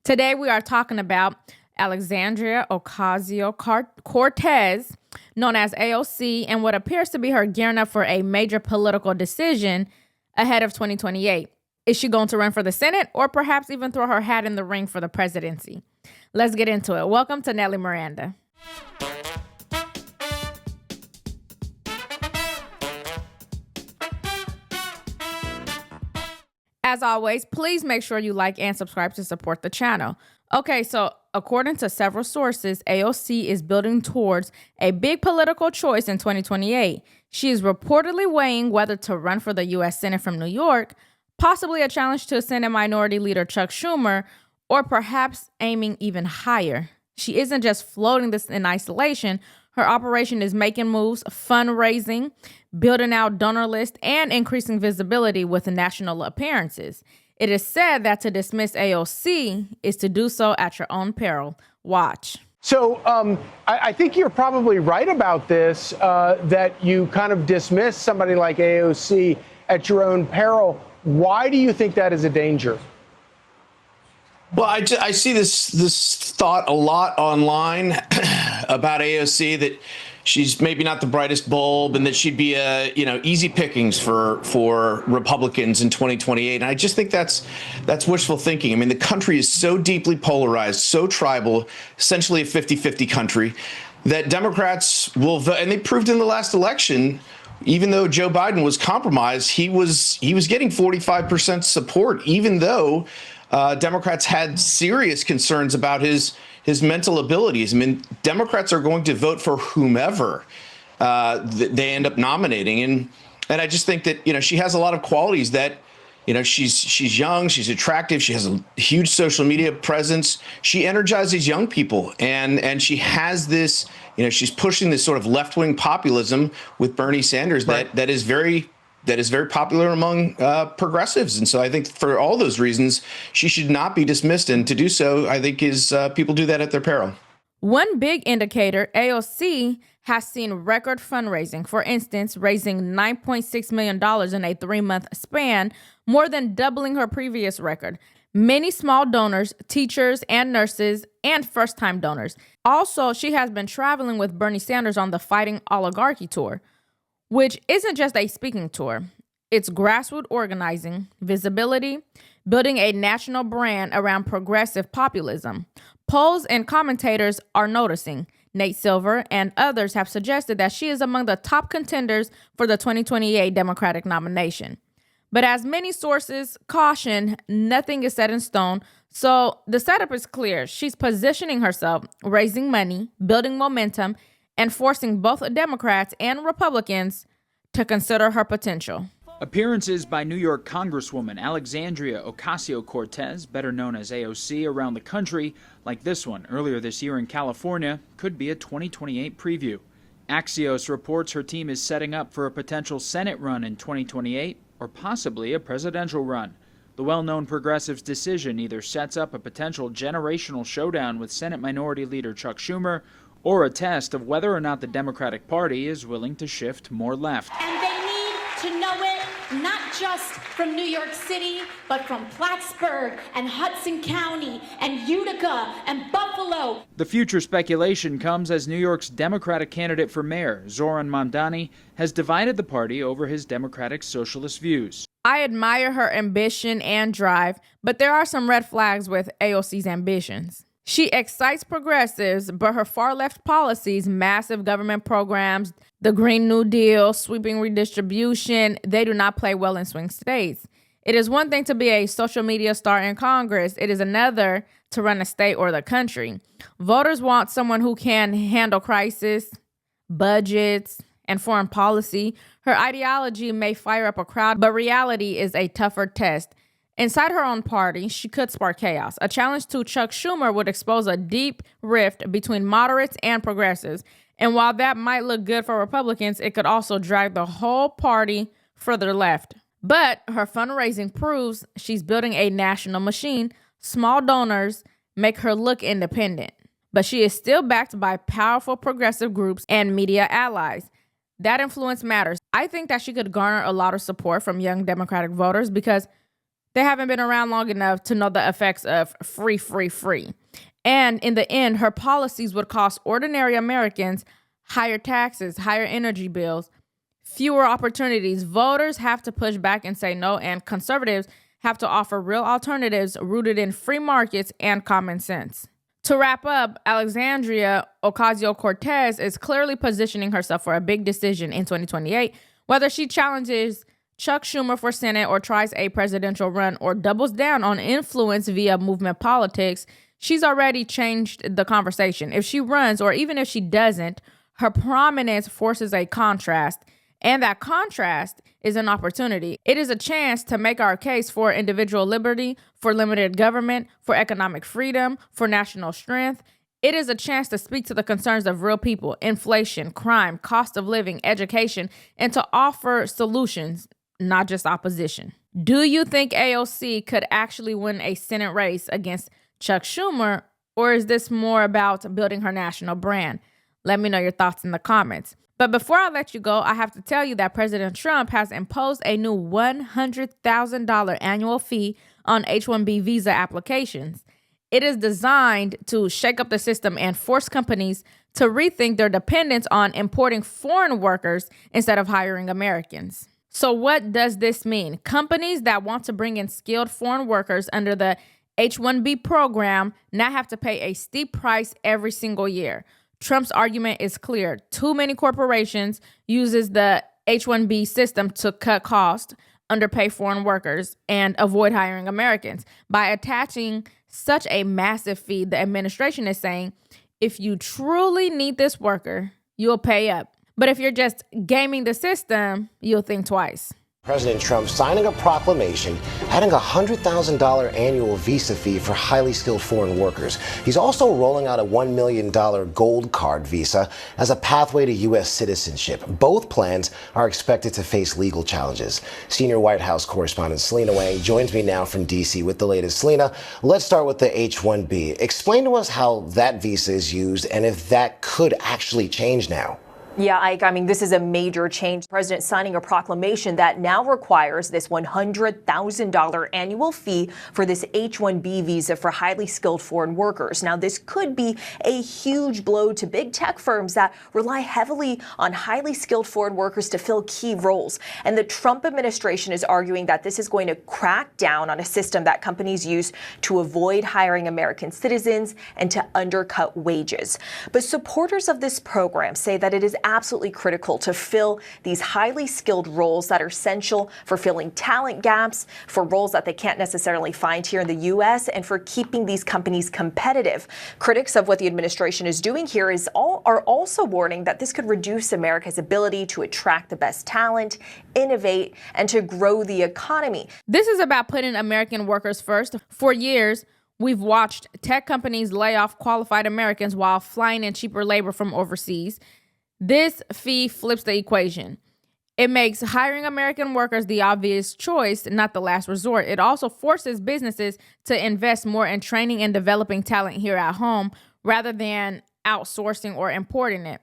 Today we are talking about Alexandria Ocasio-Cortez, known as AOC, and what appears to be her gearing up for a major political decision ahead of 2028. Is she going to run for the Senate or perhaps even throw her hat in the ring for the presidency? Let's get into it. Welcome to Nelly Miranda. As always, please make sure you like and subscribe to support the channel. Okay, so according to several sources, AOC is building towards a big political choice in 2028. She is reportedly weighing whether to run for the U.S. Senate from New York, possibly a challenge to Senate Minority Leader Chuck Schumer, or perhaps aiming even higher. She isn't just floating this in isolation. Her operation is making moves, fundraising, building out donor lists, and increasing visibility with national appearances. It is said that to dismiss AOC is to do so at your own peril. Watch. So I think you're probably right about this, that you kind of dismiss somebody like AOC at your own peril. Why do you think that is a danger? Well, I see this thought a lot online about AOC, that she's maybe not the brightest bulb and that she'd be easy pickings for Republicans in 2028. And I just think that's wishful thinking. I mean, the country is so deeply polarized, so tribal, essentially a 50-50 country, that Democrats will vote. And they proved in the last election, even though Joe Biden was compromised, he was getting 45% support, even though Democrats had serious concerns about his mental abilities. I mean, Democrats are going to vote for whomever they end up nominating. And I just think that, she has a lot of qualities that, she's young, she's attractive, she has a huge social media presence. She energizes young people, and she has this, she's pushing this sort of left-wing populism with Bernie Sanders that is very popular among progressives. And so I think for all those reasons, she should not be dismissed. And to do so, I think, is people do that at their peril. One big indicator, AOC has seen record fundraising. For instance, raising $9.6 million in a 3-month span, more than doubling her previous record. Many small donors, teachers and nurses, and first-time donors. Also, she has been traveling with Bernie Sanders on the Fighting Oligarchy tour, which isn't just a speaking tour. It's grassroots organizing, visibility, building a national brand around progressive populism. Polls and commentators are noticing. Nate Silver and others have suggested that she is among the top contenders for the 2028 Democratic nomination. But as many sources caution, nothing is set in stone. So the setup is clear. She's positioning herself, raising money, building momentum, and forcing both Democrats and Republicans to consider her potential. Appearances by New York Congresswoman Alexandria Ocasio-Cortez, better known as AOC, around the country, like this one earlier this year in California, could be a 2028 preview. Axios reports her team is setting up for a potential Senate run in 2028 or possibly a presidential run. The well-known progressive's decision either sets up a potential generational showdown with Senate Minority Leader Chuck Schumer or a test of whether or not the Democratic Party is willing to shift more left. And they need to know it not just from New York City, but from Plattsburgh and Hudson County and Utica and Buffalo. The future speculation comes as New York's Democratic candidate for mayor, Zoran Mamdani, has divided the party over his Democratic socialist views. I admire her ambition and drive, but there are some red flags with AOC's ambitions. She excites progressives, but her far-left policies, massive government programs, the Green New Deal, sweeping redistribution, they do not play well in swing states. It is one thing to be a social media star in Congress. It is another to run a state or the country. Voters want someone who can handle crisis, budgets, and foreign policy. Her ideology may fire up a crowd, but reality is a tougher test. Inside her own party, she could spark chaos. A challenge to Chuck Schumer would expose a deep rift between moderates and progressives. And while that might look good for Republicans, it could also drag the whole party further left. But her fundraising proves she's building a national machine. Small donors make her look independent. But she is still backed by powerful progressive groups and media allies. That influence matters. I think that she could garner a lot of support from young Democratic voters because They haven't been around long enough to know the effects of free, free, free. And in the end, her policies would cost ordinary Americans higher taxes, higher energy bills, fewer opportunities. Voters have to push back and say no, and conservatives have to offer real alternatives rooted in free markets and common sense. To wrap up, Alexandria Ocasio-Cortez is clearly positioning herself for a big decision in 2028, whether she challenges Chuck Schumer for Senate or tries a presidential run or doubles down on influence via movement politics. She's already changed the conversation. If she runs, or even if she doesn't, her prominence forces a contrast, and that contrast is an opportunity. It is a chance to make our case for individual liberty, for limited government, for economic freedom, for national strength. It is a chance to speak to the concerns of real people, inflation, crime, cost of living, education, and to offer solutions, not just opposition. Do you think AOC could actually win a Senate race against Chuck Schumer, or is this more about building her national brand? Let me know your thoughts in the comments. But before I let you go, I have to tell you that President Trump has imposed a new $100,000 annual fee on H-1B visa applications. It is designed to shake up the system and force companies to rethink their dependence on importing foreign workers instead of hiring Americans. So what does this mean? Companies that want to bring in skilled foreign workers under the H-1B program now have to pay a steep price every single year. Trump's argument is clear. Too many corporations uses the H-1B system to cut costs, underpay foreign workers, and avoid hiring Americans. By attaching such a massive fee, the administration is saying, if you truly need this worker, you'll pay up. But if you're just gaming the system, you'll think twice. President Trump signing a proclamation adding a $100,000 annual visa fee for highly skilled foreign workers. He's also rolling out a $1 million gold card visa as a pathway to U.S. citizenship. Both plans are expected to face legal challenges. Senior White House correspondent Selena Wang joins me now from D.C. with the latest. Selena, let's start with the H-1B. Explain to us how that visa is used and if that could actually change now. Yeah, Ike, I mean, this is a major change. The president signing a proclamation that now requires this $100,000 annual fee for this H-1B visa for highly skilled foreign workers. Now, this could be a huge blow to big tech firms that rely heavily on highly skilled foreign workers to fill key roles. And the Trump administration is arguing that this is going to crack down on a system that companies use to avoid hiring American citizens and to undercut wages. But supporters of this program say that it is absolutely critical to fill these highly skilled roles that are essential for filling talent gaps, for roles that they can't necessarily find here in the U.S., and for keeping these companies competitive. Critics of what the administration is doing here are also warning that this could reduce America's ability to attract the best talent, innovate, and to grow the economy. This is about putting American workers first. For years, we've watched tech companies lay off qualified Americans while flying in cheaper labor from overseas. This fee flips the equation. It makes hiring American workers the obvious choice, not the last resort. It also forces businesses to invest more in training and developing talent here at home rather than outsourcing or importing it.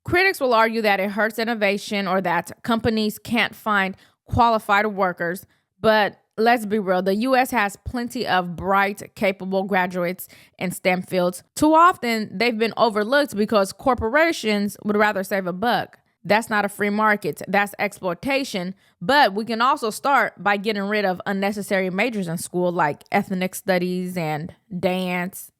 Critics will argue that it hurts innovation or that companies can't find qualified workers, but let's be real, the U.S. has plenty of bright, capable graduates in STEM fields. Too often, they've been overlooked because corporations would rather save a buck. That's not a free market. That's exploitation. But we can also start by getting rid of unnecessary majors in school like ethnic studies and dance.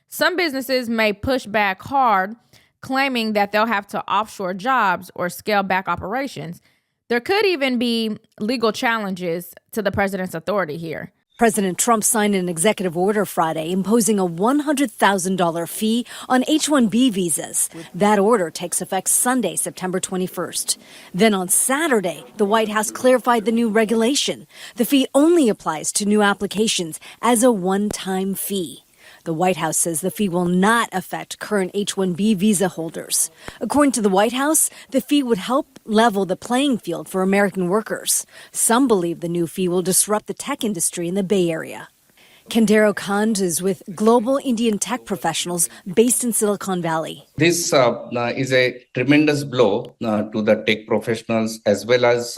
Some businesses may push back hard, claiming that they'll have to offshore jobs or scale back operations. There could even be legal challenges to the president's authority here. President Trump signed an executive order Friday imposing a $100,000 fee on H-1B visas. That order takes effect Sunday, September 21st. Then on Saturday, the White House clarified the new regulation. The fee only applies to new applications as a one-time fee. The White House says the fee will not affect current H-1B visa holders. According to the White House, the fee would help level the playing field for American workers. Some believe the new fee will disrupt the tech industry in the Bay Area. Kandero Kand is with global Indian tech professionals based in Silicon Valley. This is a tremendous blow to the tech professionals as well as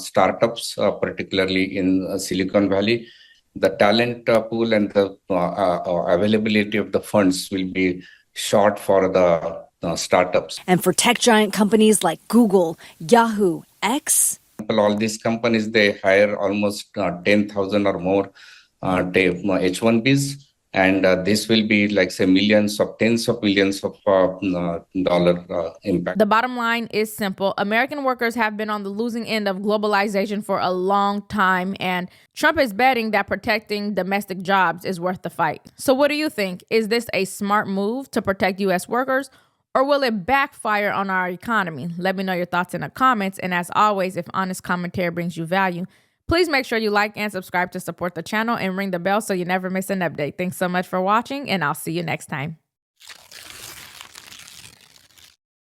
startups, particularly in Silicon Valley. The talent pool and the availability of the funds will be short for the startups. And for tech giant companies like Google, Yahoo, X. All these companies, they hire almost 10,000 or more H-1Bs. And this will be like, say, tens of millions of dollar impact. The bottom line is simple. American workers have been on the losing end of globalization for a long time, and Trump is betting that protecting domestic jobs is worth the fight. So what do you think? Is this a smart move to protect U.S. workers, or will it backfire on our economy? Let me know your thoughts in the comments. And as always, if honest commentary brings you value, please make sure you like and subscribe to support the channel and ring the bell so you never miss an update. Thanks so much for watching, and I'll see you next time.